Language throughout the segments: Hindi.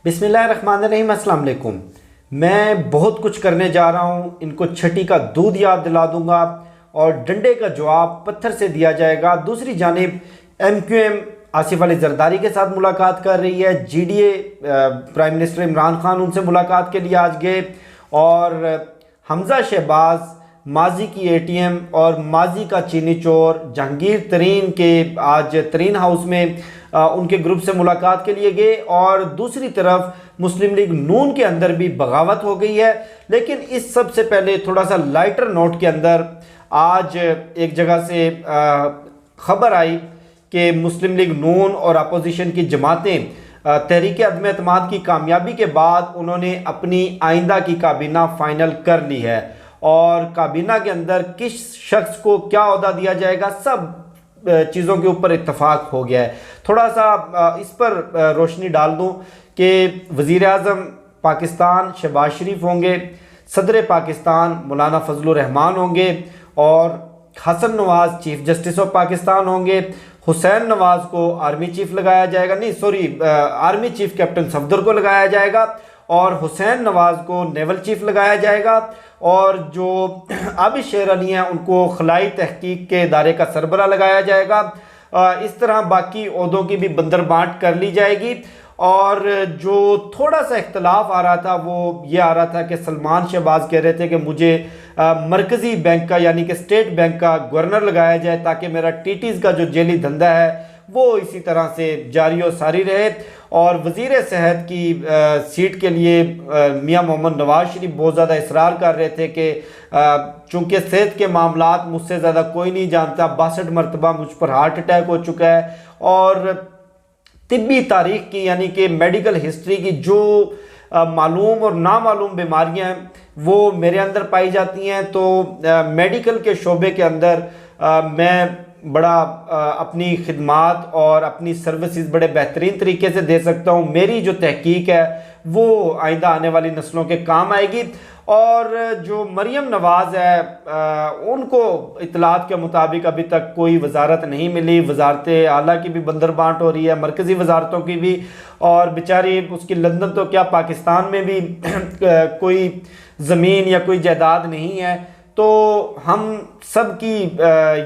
बिस्मिल्लाहिर्रहमानिर्रहीम, अस्सलाम वालेकुम। मैं बहुत कुछ करने जा रहा हूँ। इनको छठी का दूध याद दिला दूंगा और डंडे का जवाब पत्थर से दिया जाएगा। दूसरी जानिब MQM आसिफ अली जरदारी के साथ मुलाकात कर रही है। GDA prime minister Imran Khan उनसे मुलाकात के लिए आज गए और हमजा शहबाज, माजी की ATM और माजी का चीनी चोर जहांगीर तरीन के आज तरीन हाउस में उनके ग्रुप से मुलाकात के लिए गए। और दूसरी तरफ मुस्लिम लीग नून के अंदर भी बगावत हो गई है। लेकिन इस सब से पहले थोड़ा सा लाइटर नोट के अंदर आज एक जगह से खबर आई कि मुस्लिम लीग नून और अपोजिशन की जमातें तहरीक अदम एतमाद की कामयाबी के बाद उन्होंने अपनी आइंदा की काबीना फाइनल कर ली है और काबीना के अंदर किस शख्स को क्या ओहदा दिया जाएगा, सब चीज़ों के ऊपर इत्तफाक हो गया है। थोड़ा सा इस पर रोशनी डाल दूं कि वज़ीर आज़म पाकिस्तान शहबाज शरीफ होंगे, सदर पाकिस्तान मौलाना फजलुर रहमान होंगे और Hasan Nawaz chief justice of Pakistan होंगे। हुसैन नवाज को आर्मी चीफ लगाया जाएगा, नहीं sorry army chief captain Safdar को लगाया जाएगा और हुसैन नवाज को नेवल चीफ लगाया जाएगा और जो आबिद शेर अली हैं उनको खलाई तहकीक के इदारे का सरबरा लगाया जाएगा। इस तरह बाकी ओहदों की भी बंदरबांट कर ली जाएगी। और जो थोड़ा सा इख्तलाफ आ रहा था वो ये आ रहा था कि सलमान शहबाज कह रहे थे कि मुझे मरकज़ी बैंक का यानी कि स्टेट बैंक का गवर्नर लगाया जाए ताकि मेरा TTs का जो जेली धंधा है वो इसी तरह से जारी और सारी रहे। और वज़ीर सेहत की सीट के लिए मियां मोहम्मद नवाज शरीफ बहुत ज़्यादा इसरार कर रहे थे कि चूँकि सेहत के मामलात मुझसे ज़्यादा कोई नहीं जानता, 62 मरतबा मुझ पर हार्ट अटैक हो चुका है और तिब्बी तारीख की यानी कि मेडिकल हिस्ट्री की जो मालूम और नामालूम बीमारियां हैं वो मेरे अंदर पाई जाती हैं। तो मेडिकल के शोबे के अंदर मैं बड़ा अपनी खिदमात और अपनी सर्विसेज बड़े बेहतरीन तरीके से दे सकता हूँ। मेरी जो तहकीक है वो आइंदा आने वाली नस्लों के काम आएगी। और जो मरियम नवाज़ है उनको इतलात के मुताबिक अभी तक कोई वजारत नहीं मिली। वजारत आला की भी बंदरबांट हो रही है, मरकज़ी वजारतों की भी, और बेचारी उसकी लंदन तो क्या पाकिस्तान में भी कोई ज़मीन या कोई जायदाद नहीं है। तो हम सब की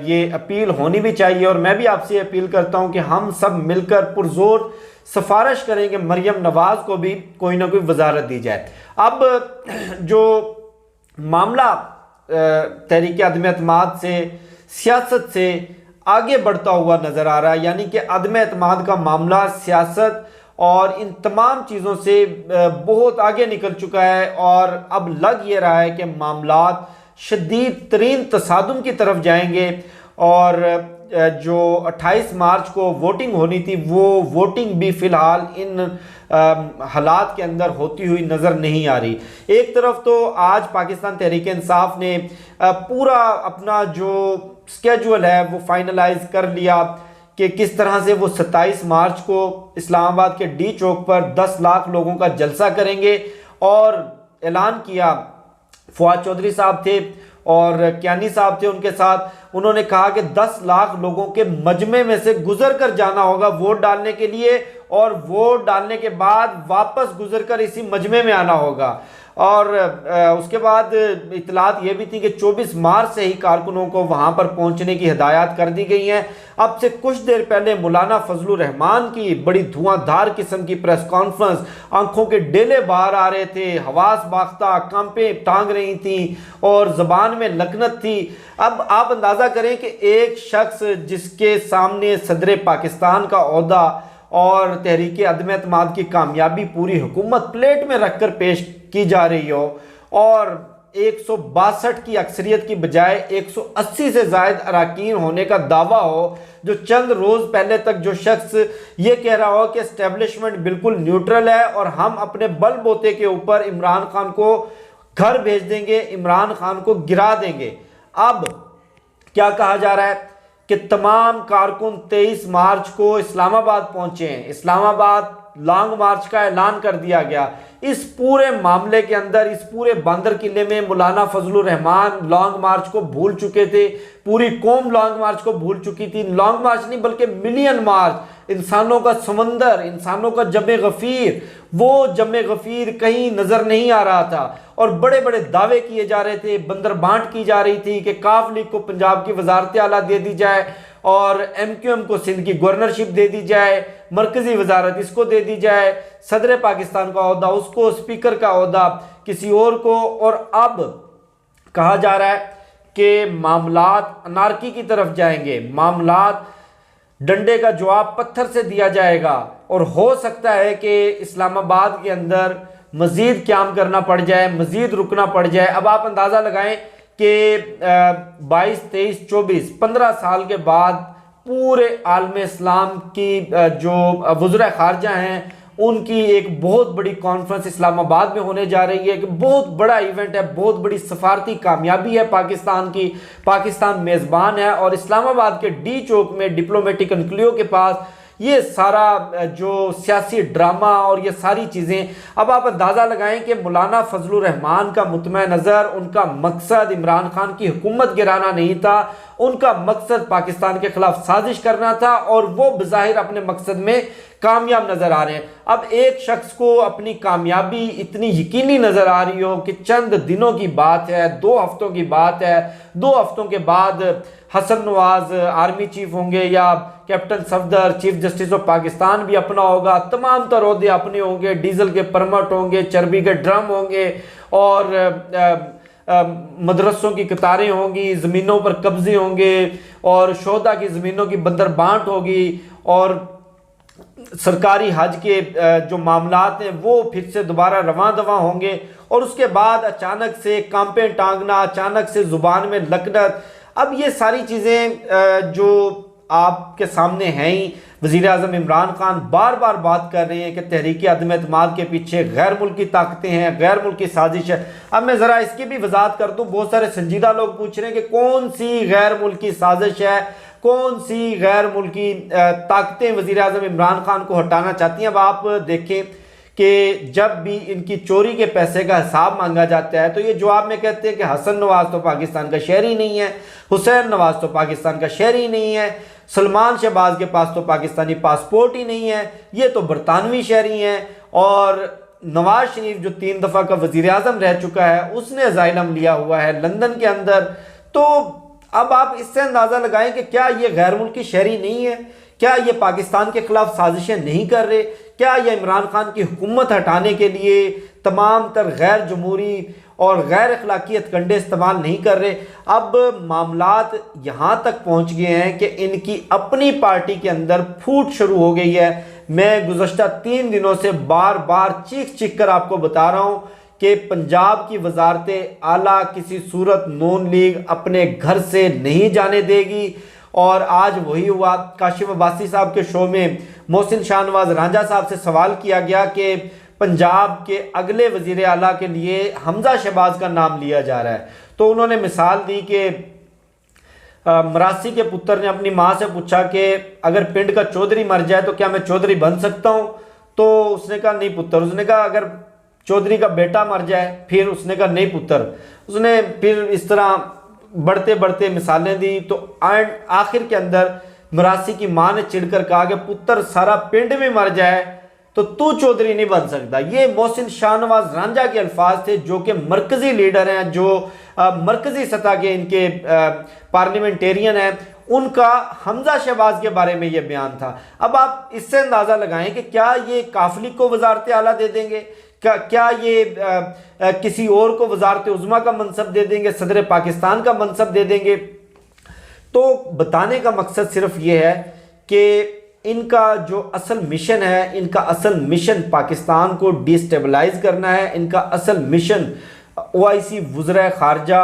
ये अपील होनी भी चाहिए और मैं भी आपसे अपील करता हूँ कि हम सब मिलकर पुरजोर सिफारिश करेंगे मरियम नवाज को भी कोई ना कोई वजारत दी जाए। अब जो मामला तहरीक अदम एतमाद से सियासत से आगे बढ़ता हुआ नज़र आ रहा है, यानी कि अदम एतमाद का मामला सियासत और इन तमाम चीज़ों से बहुत आगे निकल चुका है और अब लग ये रहा है कि मामलात शदीद तरीन तसादुम की तरफ जाएंगे। और जो 28 मार्च को वोटिंग होनी थी वो वोटिंग भी फ़िलहाल इन हालात के अंदर होती हुई नज़र नहीं आ रही। एक तरफ तो आज पाकिस्तान तहरीक इंसाफ ने पूरा अपना जो स्केजुअल है वो फाइनलाइज कर लिया कि किस तरह से वो 27 मार्च को इस्लामाबाद के D चौक पर 10 लाख लोगों का जलसा करेंगे। और ऐलान किया, फवाद चौधरी साहब थे और क्यानी साहब थे उनके साथ, उन्होंने कहा कि 10 लाख लोगों के मजमे में से गुजर कर जाना होगा वोट डालने के लिए और वोट डालने के बाद वापस गुजर कर इसी मजमे में आना होगा। और उसके बाद इतलात ये भी थी कि 24 मार्च से ही कारकुनों को वहाँ पर पहुँचने की हिदायत कर दी गई हैं। अब से कुछ देर पहले मौलाना फजलुर रहमान की बड़ी धुआंधार किस्म की प्रेस कॉन्फ्रेंस, आंखों के डेले बाहर आ रहे थे, हवास बाख्ता कांपे टांग रही थी और ज़बान में लकनत थी। अब आप अंदाज़ा करें कि एक शख्स जिसके सामने सदर पाकिस्तान का ओहदा और तहरीक अदम एतमाद की कामयाबी पूरी हुकूमत प्लेट में रखकर पेश की जा रही हो और 162 की अक्सरियत की बजाय 180 से ज़ायद अराकीन होने का दावा हो, जो चंद रोज़ पहले तक जो शख्स ये कह रहा हो कि एस्टेब्लिशमेंट बिल्कुल न्यूट्रल है और हम अपने बलबोते के ऊपर इमरान खान को घर भेज देंगे, इमरान खान को गिरा देंगे। अब क्या कहा जा रहा है कि तमाम कारकुन 23 मार्च को इस्लामाबाद पहुंचे हैं। इस्लामाबाद लॉन्ग मार्च का ऐलान कर दिया गया। इस पूरे मामले के अंदर, इस पूरे बंदर किले में मौलाना फजलुर रहमान लॉन्ग मार्च को भूल चुके थे, पूरी कौम लॉन्ग मार्च को भूल चुकी थी। लॉन्ग मार्च नहीं बल्कि मिलियन मार्च, इंसानों का समंदर, इंसानों का जमे गफीर, वो जमे गफीर कहीं नजर नहीं आ रहा था। और बड़े बड़े दावे किए जा रहे थे, बंदर बांट की जा रही थी कि काफ लीग को पंजाब की वजारत आला दे दी जाए और MQM को सिंध की गवर्नरशिप दे दी जाए, मरकजी वजारत इसको दे दी जाए, सदर पाकिस्तान का ओहदा उसको, स्पीकर का ओहदा किसी और को। और अब कहा जा रहा है कि मामलात अनारकी की तरफ जाएंगे, मामलात डंडे का जवाब पत्थर से दिया जाएगा और हो सकता है कि इस्लामाबाद के अंदर मजीद क्याम करना पड़ जाए, मजीद रुकना पड़ जाए। अब आप अंदाज़ा लगाएं कि 22, 23, 24, 15 साल के बाद पूरे आलम इस्लाम की जो वज़ीर ख़ारजा हैं उनकी एक बहुत बड़ी कॉन्फ्रेंस इस्लामाबाद में होने जा रही है कि बहुत बड़ा इवेंट है, बहुत बड़ी सफारती कामयाबी है पाकिस्तान की। पाकिस्तान मेज़बान है और इस्लामाबाद के डी चौक में डिप्लोमेटिक एनक्लेव के पास ये सारा जो सियासी ड्रामा और ये सारी चीज़ें। अब आप अंदाज़ा लगाएं कि मौलाना फजलुर रहमान का मुतमा नज़र, उनका मकसद इमरान खान की हुकूमत गिराना नहीं था, उनका मकसद पाकिस्तान के खिलाफ साजिश करना था और वो बज़ाहिर अपने मकसद में कामयाब नजर आ रहे हैं। अब एक शख्स को अपनी कामयाबी इतनी यकीनी नजर आ रही हो कि चंद दिनों की बात है, 2 हफ्तों की बात है, 2 हफ्तों के बाद हसन नवाज आर्मी चीफ होंगे या captain Safdar chief justice of Pakistan भी अपना होगा, तमाम तर ओहदे अपने होंगे, डीजल के परमिट होंगे, चर्बी के ड्रम होंगे और मदरसों की कतारें होंगी, ज़मीनों पर कब्जे होंगे और शोहदा की ज़मीनों की बंदर बांट होगी और सरकारी हज के जो मामलात हैं वो फिर से दोबारा रवां दवा होंगे। और उसके बाद अचानक से कांपे टांगना, अचानक से ज़ुबान में लकनत। अब ये सारी चीज़ें जो आपके सामने हैं ही, वज़ीर आज़म इमरान खान बार बार बात कर रहे हैं कि तहरीक अदम एतमाद के पीछे गैर मुल्की ताकतें हैं, गैर मुल्की साजिश है। अब मैं ज़रा इसकी भी वजाहत कर दूँ, बहुत सारे संजीदा लोग पूछ रहे हैं कि कौन सी गैर मुल्की साजिश है, कौन सी गैर मुल्की ताकतें वज़ीर आज़म इमरान खान को हटाना चाहती हैं। अब आप देखें कि जब भी इनकी चोरी के पैसे का हिसाब मांगा जाता है तो ये जवाब में कहते हैं कि हसन नवाज तो पाकिस्तान का शहरी नहीं है, हुसैन नवाज तो पाकिस्तान का शहरी नहीं है, सलमान शहबाज के पास तो पाकिस्तानी पासपोर्ट ही नहीं है, ये तो बरतानवी शहरी हैं। और नवाज शरीफ जो 3 दफ़ा का वज़ीर आज़म रह चुका है उसने अज़ाइलम लिया हुआ है लंदन के अंदर। तो अब आप इससे अंदाज़ा लगाएं कि क्या ये गैर मुल्की शहरी नहीं है, क्या ये पाकिस्तान के खिलाफ साजिशें नहीं कर रहे, क्या ये इमरान खान की हुकूमत हटाने के लिए तमाम तर गैर जमहूरी और गैर अखलाकियत कंडे इस्तेमाल नहीं कर रहे। अब मामलात यहाँ तक पहुँच गए हैं कि इनकी अपनी पार्टी के अंदर फूट शुरू हो गई है। मैं गुज़श्ता 3 दिनों से बार बार चीख चीख कर आपको बता रहा हूँ कि पंजाब की वजारत आला किसी सूरत नून लीग अपने घर से नहीं जाने देगी। और आज वही हुआ। काशिफ अब्बासी साहब के शो में मोहसिन शाहनवाज रांझा साहब से सवाल किया गया कि पंजाब के अगले वजीर आला के लिए हमजा शहबाज का नाम लिया जा रहा है, तो उन्होंने मिसाल दी कि मरासी के पुत्र ने अपनी माँ से पूछा कि अगर पिंड का चौधरी मर जाए तो क्या मैं चौधरी बन सकता हूँ? तो उसने कहा नहीं पुत्र। उसने कहा अगर चौधरी का बेटा मर जाए? फिर उसने कहा नहीं पुत्र। उसने फिर इस तरह बढ़ते बढ़ते मिसालें दी। तो आखिर के अंदर मरासी की माँ ने चिढ़कर कहा कि पुत्र सारा पिंड में मर जाए तो तू चौधरी नहीं बन सकता। ये मोहसिन शाहनवाज रांझा के अल्फाज थे जो कि मरकजी लीडर हैं, जो मरकजी सतह के इनके पार्लियामेंटेरियन हैं। उनका हमजा शहबाज के बारे में ये बयान था। अब आप इससे अंदाज़ा लगाएं कि क्या ये काफली को वजारत आला दे देंगे, क्या ये किसी और को वजारत उज़्मा का मनसब दे देंगे, सदर पाकिस्तान का मनसब दे देंगे। तो बताने का मकसद सिर्फ ये है कि इनका जो असल मिशन है, इनका असल मिशन पाकिस्तान को डिस्टेबलाइज करना है। इनका असल मिशन OIC वज़ीर ख़ारजा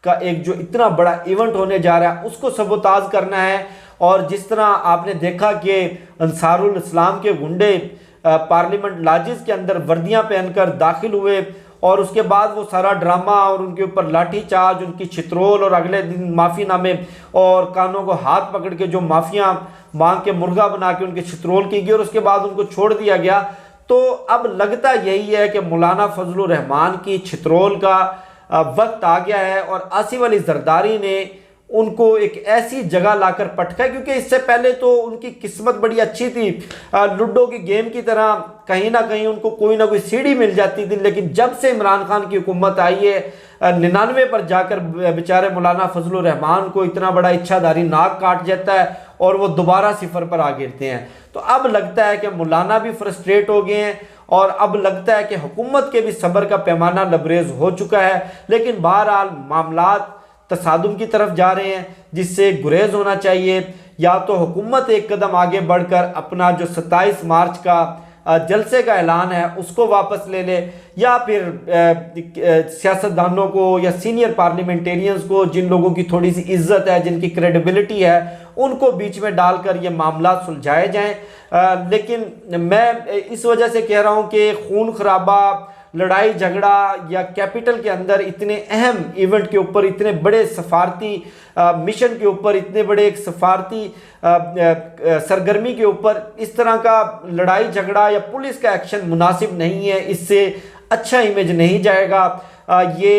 का एक जो इतना बड़ा इवेंट होने जा रहा है उसको सबोताज करना है। और जिस तरह आपने देखा कि अंसारुल इस्लाम के गुंडे पार्लियामेंट लाजिज के अंदर वर्दियां पहनकर दाखिल हुए और उसके बाद वो सारा ड्रामा और उनके ऊपर लाठी चार्ज, उनकी छित्रोल और अगले दिन माफ़ीनामे और कानों को हाथ पकड़ के जो माफिया मांग के मुर्गा बना के उनके छित्रोल की गई और उसके बाद उनको छोड़ दिया गया। तो अब लगता यही है कि मौलाना फजलुर रहमान की छित्रोल का वक्त आ गया है और आसिफ अली जरदारी ने उनको एक ऐसी जगह लाकर पटका, क्योंकि इससे पहले तो उनकी किस्मत बड़ी अच्छी थी, लूडो की गेम की तरह कहीं ना कहीं उनको कोई ना कोई सीढ़ी मिल जाती थी। लेकिन जब से इमरान खान की हुकूमत आई है 99 पर जाकर बेचारे मौलाना फजलुर रहमान को इतना बड़ा इच्छाधारी नाक काट जाता है और वो दोबारा सिफर पर आ गिरते हैं। तो अब लगता है कि मौलाना भी फ्रस्ट्रेट हो गए हैं और अब लगता है कि हुकूमत के भी सब्र का पैमाना लबरेज हो चुका है। लेकिन बहरहाल मामलात तसादुम की तरफ जा रहे हैं, जिससे गुरेज होना चाहिए। या तो हुकूमत एक कदम आगे बढ़कर अपना जो 27 मार्च का जलसे का ऐलान है उसको वापस ले ले, या फिर सियासतदानों को या सीनियर पार्लियामेंटेरियंस को, जिन लोगों की थोड़ी सी इज्जत है, जिनकी क्रेडिबिलिटी है, उनको बीच में डालकर ये मामला सुलझाए जाएं। लेकिन मैं इस वजह से कह रहा हूँ कि खून खराबा, लड़ाई झगड़ा या कैपिटल के अंदर इतने अहम इवेंट के ऊपर, इतने बड़े सफारती मिशन के ऊपर, इतने बड़े एक सफारती सरगर्मी के ऊपर इस तरह का लड़ाई झगड़ा या पुलिस का एक्शन मुनासिब नहीं है। इससे अच्छा इमेज नहीं जाएगा। ये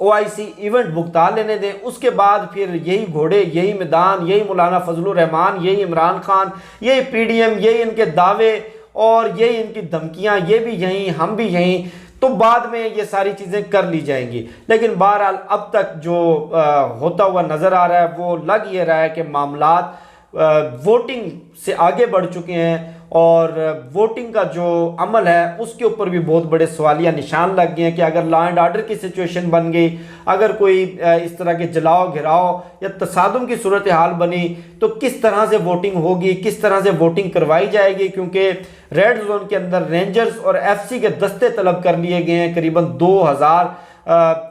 OIC इवेंट भुगता लेने दें, उसके बाद फिर यही घोड़े, यही मैदान, यही मौलाना फजलुर रहमान, यही इमरान खान, यही PDM, यही इनके दावे और यही इनकी धमकियां, ये भी यहीं, हम भी यहीं, तो बाद में ये सारी चीज़ें कर ली जाएंगी। लेकिन बहरहाल अब तक जो होता हुआ नज़र आ रहा है वो लग ये रहा है कि मामलात वोटिंग से आगे बढ़ चुके हैं और वोटिंग का जो अमल है उसके ऊपर भी बहुत बड़े सवालिया निशान लग गए हैं कि अगर लॉ एंड ऑर्डर की सिचुएशन बन गई, अगर कोई इस तरह के जलाओ घिराव या तसादुम की सूरत हाल बनी तो किस तरह से वोटिंग होगी, किस तरह से वोटिंग करवाई जाएगी। क्योंकि रेड जोन के अंदर रेंजर्स और FC के दस्ते तलब कर लिए गए हैं। करीबन 2000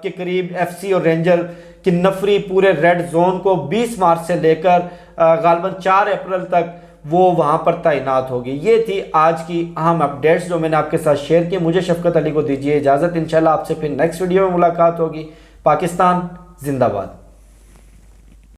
के करीब FC और रेंजर की नफरी पूरे रेड जोन को 20 मार्च से लेकर गालबन 4 अप्रैल तक वो वहाँ पर तैनात होगी। ये थी आज की अहम अपडेट्स जो मैंने आपके साथ शेयर की। मुझे शफकत अली को दीजिए इजाज़त। इंशाल्लाह आपसे फिर नेक्स्ट वीडियो में मुलाकात होगी। पाकिस्तान जिंदाबाद।